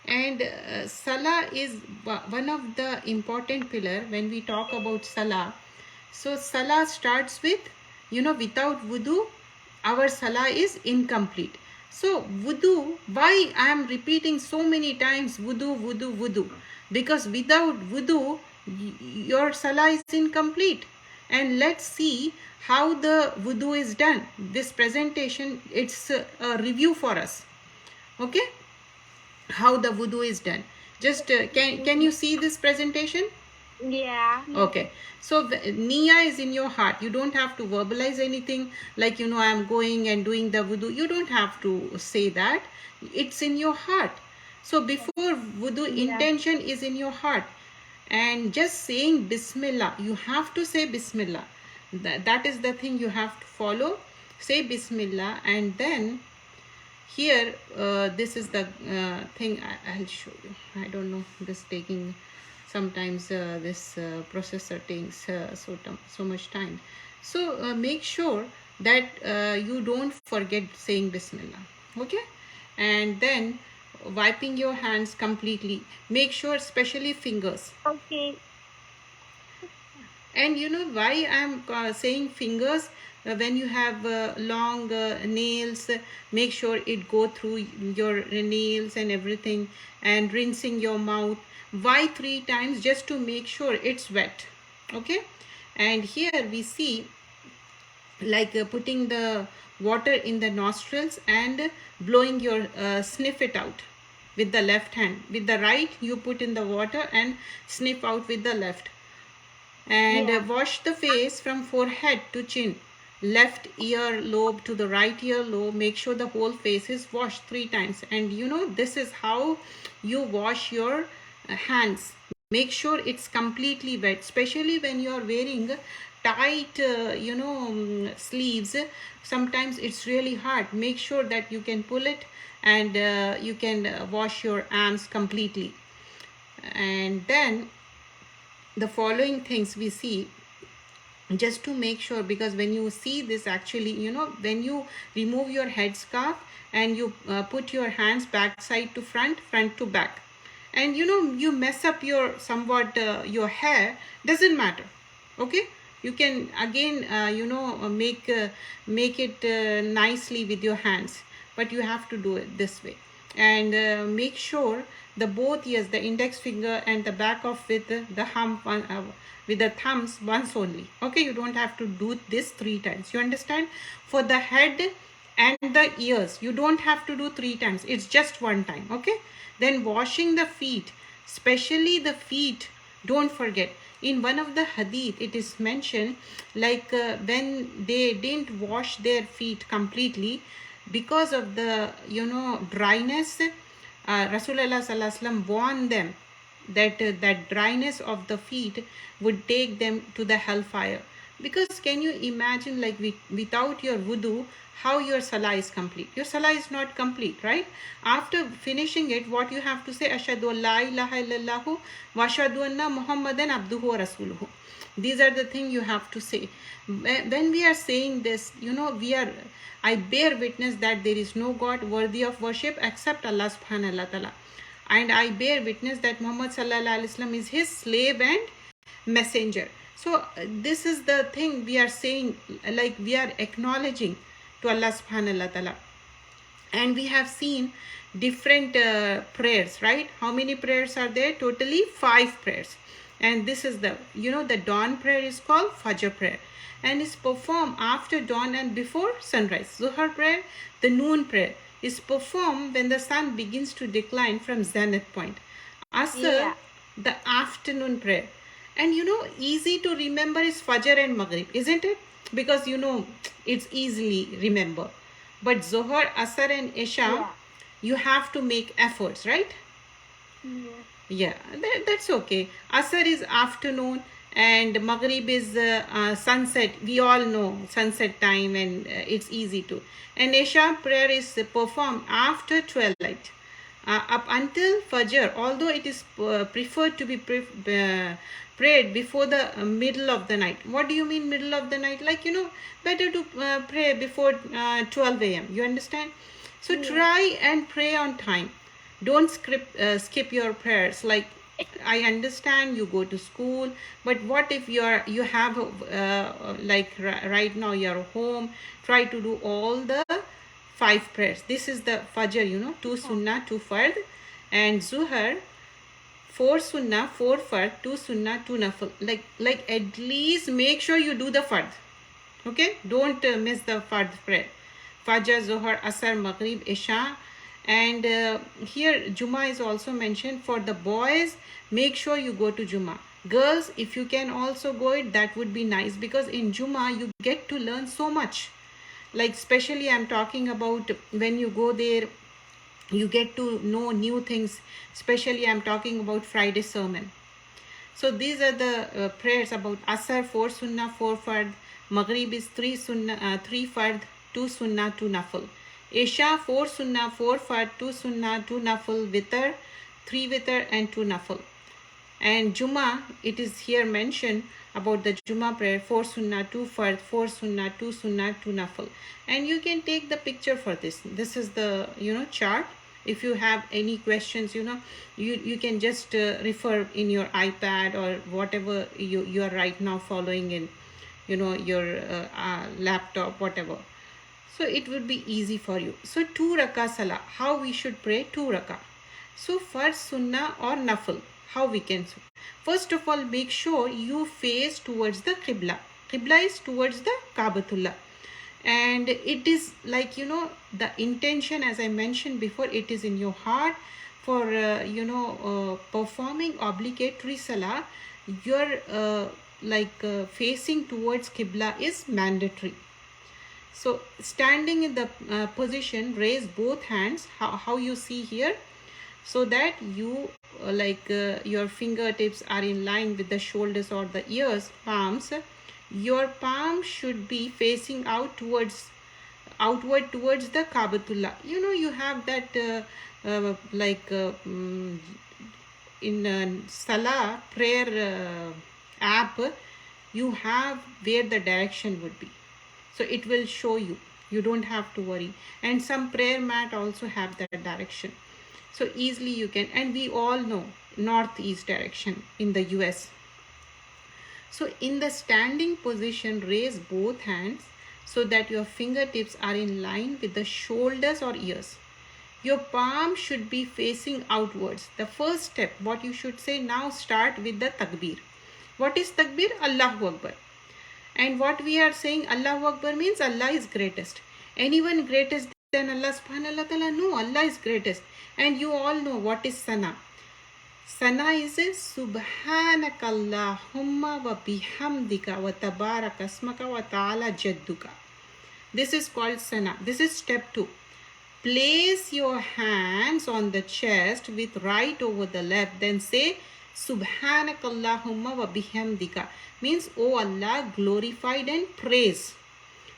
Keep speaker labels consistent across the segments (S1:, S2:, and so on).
S1: And Salah is one of the important pillar when we talk about Salah. So Salah starts with, without wudu, our Salah is incomplete. So wudu, why I am repeating so many times wudu, wudu, wudu? Because without wudu, your Salah is incomplete. And let's see how the wudu is done. This presentation, it's a review for us. Okay, how the wudu is done. Just can you see this presentation?
S2: Yeah.
S1: Okay, so the niya is in your heart. You don't have to verbalize anything like, I am going and doing the wudu. You don't have to say that. It's in your heart. So before wudu, intention is in your heart. And just saying bismillah, you have to say bismillah. That is the thing you have to follow. Say bismillah, and then here this is the thing I'll show you. I don't know, this taking sometimes this processor takes so much time. So make sure that you don't forget saying bismillah. Okay, and then wiping your hands completely. Make sure, especially fingers.
S2: Okay.
S1: And you know why I'm saying fingers? When you have long nails, make sure it go through your nails and everything, and rinsing your mouth. Why 3 times? Just to make sure it's wet. Okay, and here we see like putting the water in the nostrils and blowing your sniff it out with the left hand. With the right, you put in the water and sniff out with the left. And wash the face from forehead to chin, left ear lobe to the right ear lobe. Make sure the whole face is washed 3 times. And this is how you wash your hands. Make sure it's completely wet, especially when you are wearing tight sleeves. Sometimes it's really hard. Make sure that you can pull it, and you can wash your arms completely. And then the following things we see, just to make sure, because when you see this, actually, when you remove your headscarf and you put your hands back side to front, front to back, and you mess up your somewhat your hair, doesn't matter. Okay, you can again make it nicely with your hands, but you have to do it this way. And make sure the both ears, the index finger and the back of with the hump one, with the thumbs once only. Okay, you don't have to do this 3 times. You understand? For the head and the ears, you don't have to do 3 times. It's just 1 time. Okay, then washing the feet, especially the feet, don't forget. In one of the hadith, it is mentioned like when they didn't wash their feet completely because of the dryness, Rasulullah sallallahu alaihi wasallam warned them that that dryness of the feet would take them to the hellfire. Because can you imagine, like, without your wudu, how your salah is complete? Your salah is not complete, right? After finishing it, what you have to say? Ashhadu an la ilaha illallahu wa ashhadu anna Muhammadan abduhu wa rasuluhu. These are the things you have to say. When we are saying this, I bear witness that there is no God worthy of worship except Allah subhanahu wa ta'ala. And I bear witness that Muhammad sallallahu alaihi wasallam is his slave and messenger. So this is the thing we are saying, like we are acknowledging to Allah subhanahu wa ta'ala. And we have seen different prayers, right? How many prayers are there? Totally 5 prayers. And this is the dawn prayer is called Fajr prayer, and is performed after dawn and before sunrise. Zuhar prayer, the noon prayer, is performed when the sun begins to decline from zenith point. Asr, the afternoon prayer. And easy to remember is Fajr and Maghrib, isn't it? Because it's easily remember. But Zohar, Asr and Isha, you have to make efforts, right? Yeah, that's okay. Asr is afternoon and Maghrib is sunset. We all know sunset time, and it's easy to. And Isha prayer is performed after twilight. Up until Fajr, although it is preferred to be prayed before the middle of the night. What do you mean middle of the night? Like, better to pray before 12 a.m. You understand? So try and pray on time. Don't skip your prayers. Like, I understand you go to school, but what if you have like right now you're home? Try to do all the 5 prayers. This is the Fajr, 2 Sunnah, 2 Fard, and Zuhar, 4 Sunnah, 4 Fard, 2 Sunnah, 2 Nafil. Like at least make sure you do the Fard. Okay, don't miss the Fard prayer. Fajr, Zohar, Asar, Maghrib, Isha. And here Juma is also mentioned. For the boys, make sure you go to Juma. Girls, if you can also go it, that would be nice, because in Juma you get to learn so much. Like especially I'm talking about when you go there, you get to know new things. Especially I'm talking about Friday sermon. So these are the prayers about Asar, 4 Sunnah, 4 Fard. Maghrib is 3 Sunnah, 3 Fard, 2 Sunnah, 2 Nafil. Isha, 4 Sunnah, 4 Fard, 2 Sunnah, 2 Nafil. Witr, 3 Witr and 2 Nafil. And Juma, it is here mentioned about the Juma prayer, 4 Sunnah, 2 Fard, 4 Sunnah, 2 Sunnah, 2 Nafil. And you can take the picture for this. This is the chart. If you have any questions, you can just refer in your iPad or whatever you are right now following in your laptop, whatever. So it would be easy for you. So 2 rakah salah, how we should pray 2 rakah. So first Sunnah or Nafil, how we can. First of all, make sure you face towards the Qibla. Qibla is towards the Kaabatullah. And it is like the intention, as I mentioned before, it is in your heart. For performing obligatory salah, your facing towards Qibla is mandatory. So standing in the position, raise both hands, how you see here, so that you your fingertips are in line with the shoulders or the ears, palms. Your palm should be facing outward towards the Kaabatullah. You have that in Salah prayer app, you have where the direction would be. So it will show you. You don't have to worry. And some prayer mat also have that direction. So easily you can. And we all know northeast direction in the US. So in the standing position, raise both hands so that your fingertips are in line with the shoulders or ears. Your palm should be facing outwards. The first step, what you should say, now start with the takbir. What is takbir? Allahu Akbar. And what we are saying, Allahu Akbar, means Allah is greatest. Anyone greatest than Allah subhanahu wa ta'ala? No, Allah is greatest. And you all know what is Sana. Sana is Subhanakallahumma wa bihamdika wa tabarak asmaka wa ta'ala jadduka. This is called Sana. This is step 2. Place your hands on the chest with right over the left. Then say Subhanakallahumma wa bihamdika. Means, oh Allah, glorified and praise.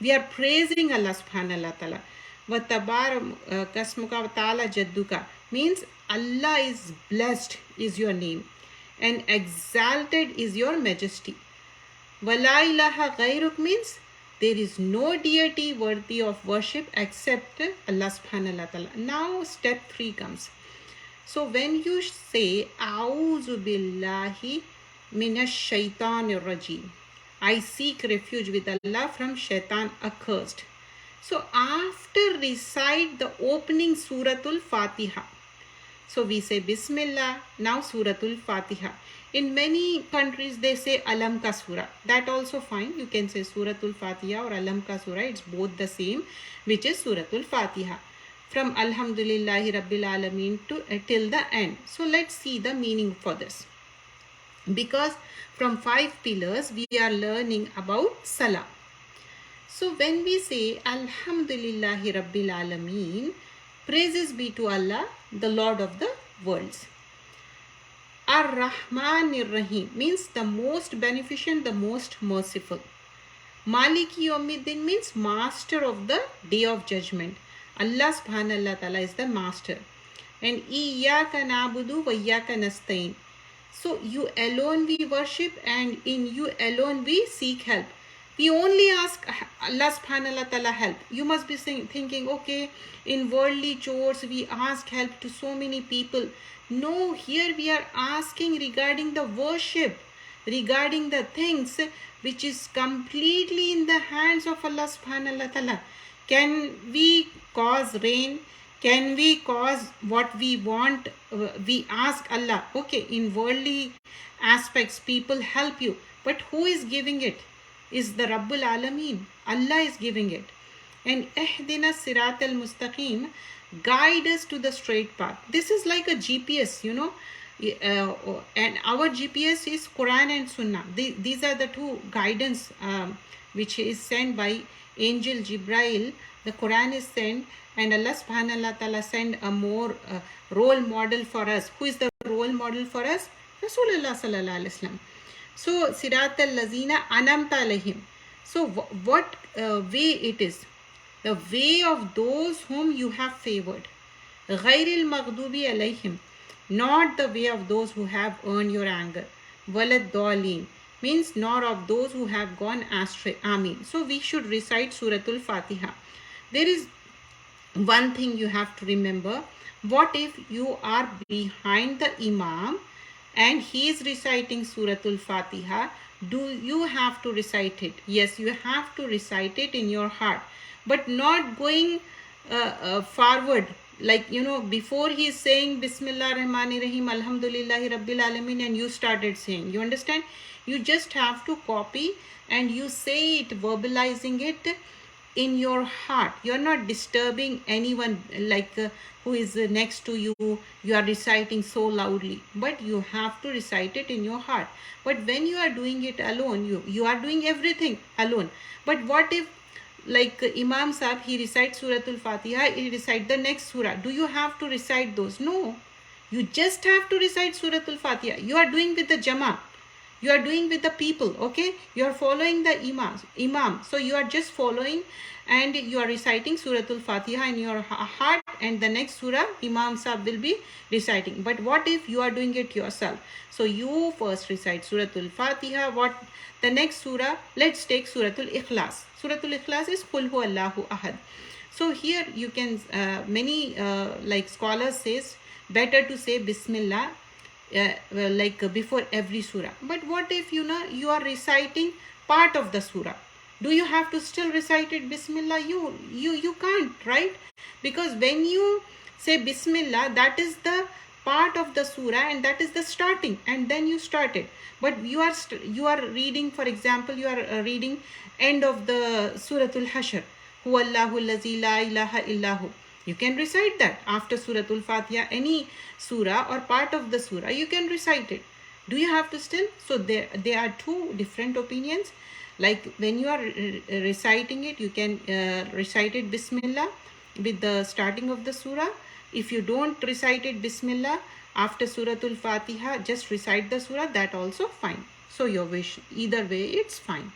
S1: We are praising Allah subhanahu wa ta'ala. Wa tabarak asmaka wa ta'ala jadduka. Means Allah is blessed is your name and exalted is your majesty. Wala ilaha ghayruk means there is no deity worthy of worship except Allah subhanahu wa ta'ala. Now step 3 comes. So when you say A'udhu billahi minash shaitanir rajim, I seek refuge with Allah from shaitan accursed. So after recite the opening Suratul Fatiha. So we say Bismillah, now Suratul Fatiha. In many countries they say Alam Ka Surah. That also fine. You can say Suratul Fatiha or Alam Ka Surah. It's both the same, which is Suratul Fatiha. From Alhamdulillahi Rabbil Alameen to till the end. So let's see the meaning for this. Because from 5 pillars we are learning about Salah. So when we say Alhamdulillahi Rabbil Alameen, praises be to Allah, the Lord of the worlds. Ar-Rahmanir Rahim means the most beneficent, the most merciful. Maliki Yawmiddin means master of the day of judgment. Allah subhanahu wa ta'ala is the master. And Iyyaka na'budu wa iyyaka nasta'in. So you alone we worship and in you alone we seek help. We only ask Allah subhanahu wa ta'ala help. You must be thinking, okay, in worldly chores we ask help to so many people. No, here we are asking regarding the worship, regarding the things which is completely in the hands of Allah subhanahu wa ta'ala. Can we cause rain? Can we cause what we want? We ask Allah. Okay, in worldly aspects, people help you. But who is giving it? Is the Rabbul Alameen. Allah is giving it. And Ihdina Sirat al Mustaqim, guide us to the straight path. This is like a GPS, you know. And our GPS is Quran and Sunnah. These are the two guidance which is sent by Angel Jibrail. The Quran is sent, and Allah subhanahu wa ta'ala send a more role model for us. Who is the role model for us? Rasulullah sallallahu alaihi wasallam. So Sirat al-Lazina anamta alayhim. So what way it is? The way of those whom you have favored. Ghairil maghdubi alayhim. Not the way of those who have earned your anger. Walad dalin means nor of those who have gone astray. Ameen. So we should recite Suratul Fatiha. There is one thing you have to remember. What if you are behind the Imam and he is reciting Suratul Fatiha? Do you have to recite it? Yes, you have to recite it in your heart, but not going forward. Like, you know, before he is saying Bismillah Rahmanir Rahim Alhamdulillahi Rabbil Alamin and you started saying. You understand? You just have to copy and you say it, verbalizing it in your heart. You're not disturbing anyone like who is next to you. You are reciting so loudly, but you have to recite it in your heart. But when you are doing it alone, you are doing everything alone. But what if, like Imam Sahib, he recites Suratul Fatiha, he recite the next surah. Do you have to recite those? No. You just have to recite Suratul Fatiha. You are doing with the Jama. You are doing with the people, okay? You are following the Imam. So you are just following and you are reciting Suratul Fatiha in your heart, and the next surah Imam Sahib will be reciting. But what if you are doing it yourself? So you first recite Suratul Fatiha. What the next surah? Let's take Suratul Ikhlas. Suratul Ikhlas is Qul Huwallahu Ahad. So here you can, many like scholars says, better to say Bismillah before every surah. But what if you are reciting part of the surah? Do you have to still recite it Bismillah? You can't, right? Because when you say Bismillah, that is the part of the surah and that is the starting, and then you start it. But you are reading, for example, you are reading end of the Suratul Hashr, Huwallahu allazi la ilaha illahu. You can recite that after Suratul Fatiha, any surah or part of the surah, you can recite it. Do you have to still? So there are two different opinions. Like when you are reciting it, you can recite it Bismillah with the starting of the surah. If you don't recite it Bismillah after Suratul Fatiha, just recite the surah, that also fine. So your wish, either way, it's fine.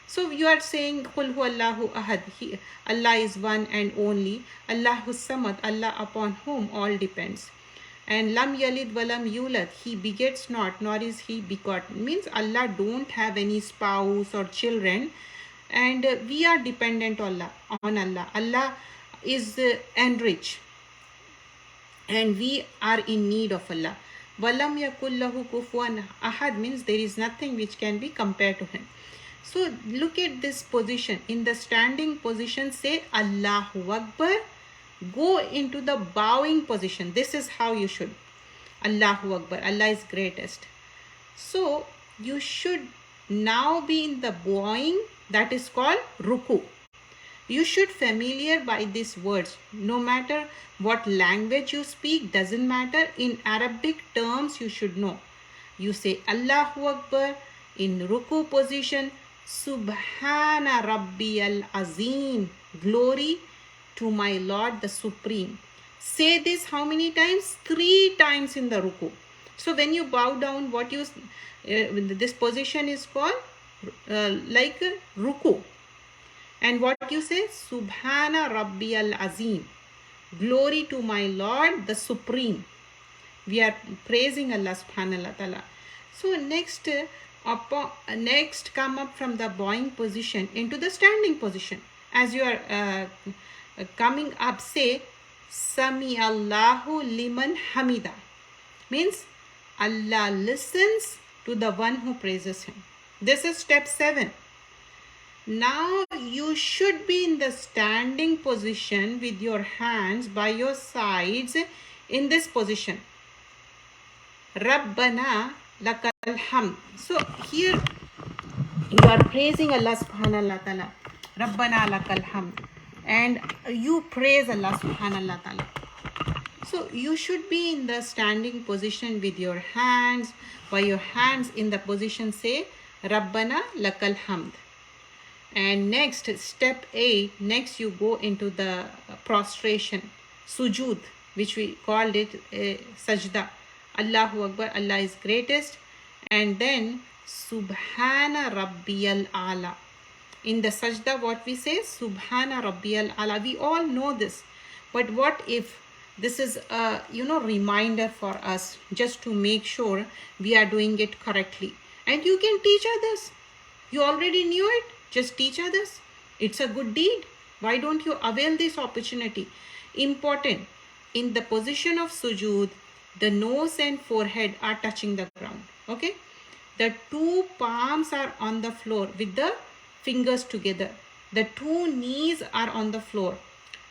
S1: So you are saying Qul Huwallahu Ahad, Allah is one and only, Allahus Samad, Allah upon whom all depends. And Lam Yalid Walam Yulad, he begets not, nor is he begotten. Means Allah don't have any spouse or children, and we are dependent on Allah. Allah is enriched, and we are in need of Allah. Walam Yakul Lahu Kufuwan Ahad means there is nothing which can be compared to him. So look at this position. In the standing position, say Allahu Akbar. Go into the bowing position. This is how you should. Allahu Akbar. Allah is greatest. So you should now be in the bowing. That is called ruku. You should familiar by these words. No matter what language you speak, doesn't matter. In Arabic terms, you should know. You say Allahu Akbar in ruku position. Subhana Rabbi al-Azim. Glory to my Lord the Supreme. Say this how many times? 3 times in the ruku. So when you bow down, what you this position is called like ruku. And what you say? Subhana Rabbi al-Azim. Glory to my Lord the Supreme. We are praising Allah subhanahu wa ta'ala. So next, Next, come up from the bowing position into the standing position. As you are coming up, say Sami Allahu liman hamida, means Allah listens to the one who praises him. This is step 7. Now you should be in the standing position with your hands by your sides in this position. Rabbana lakal hamd. So here you are praising Allah subhanahu wa ta'ala. Rabbana lakal hamd. And you praise Allah subhanahu wa ta'ala. So you should be in the standing position with your hands. By your hands in the position, say Rabbana lakal hamd. And next, step 8, next you go into the prostration, sujood, which we called it sajda. Allahu Akbar, Allah is greatest. And then Subhana Rabbiyal Ala. In the sajda, what we say? Subhana Rabbiyal Ala. We all know this. But what if this is a reminder for us, just to make sure we are doing it correctly. And you can teach others. You already knew it. Just teach others. It's a good deed. Why don't you avail this opportunity? Important. In the position of sujood, the nose and forehead are touching the ground. Okay. The 2 palms are on the floor with the fingers together. The 2 knees are on the floor.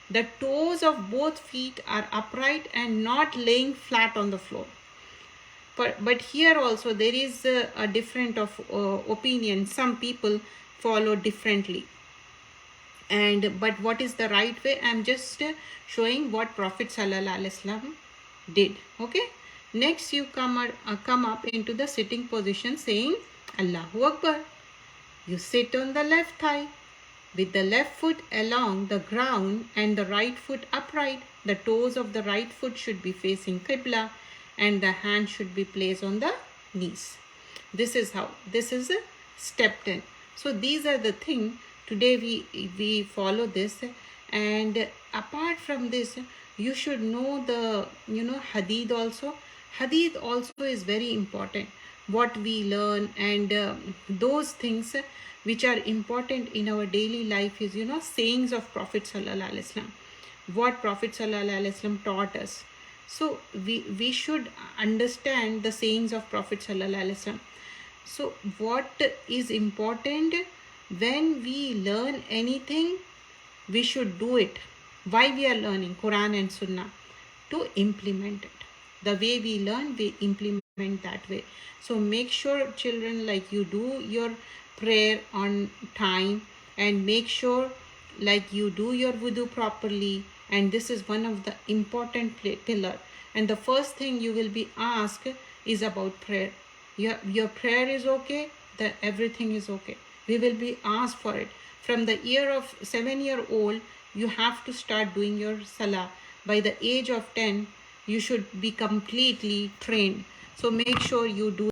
S1: The toes of both feet are upright and not laying flat on the floor. But here also there is a different of opinion. Some people follow differently. But what is the right way? I'm just showing what Prophet Sallallahu Alaihi Wasallam did. Okay. Next, you come up into the sitting position saying Allahu Akbar. You sit on the left thigh with the left foot along the ground and the right foot upright. The toes of the right foot should be facing Qibla and the hand should be placed on the knees. This is step 10. So these are the things. Today we follow this. And apart from this, you should know the hadith also. Hadith also is very important. What we learn and those things which are important in our daily life is sayings of Prophet Sallallahu Alaihi Wasallam. What Prophet Sallallahu Alaihi Wasallam taught us. So we should understand the sayings of Prophet Sallallahu Alaihi Wasallam. So what is important, when we learn anything, we should do it. Why we are learning Quran and Sunnah? To implement it. The way we learn, we implement that way. So make sure, children, like you do your prayer on time, and make sure like you do your wudu properly. And this is one of the important pillar. And the first thing you will be asked is about prayer. Your prayer is okay, then everything is okay. We will be asked for it. From the year of 7-year-old, you have to start doing your salah. By the age of 10, you should be completely trained. So make sure you do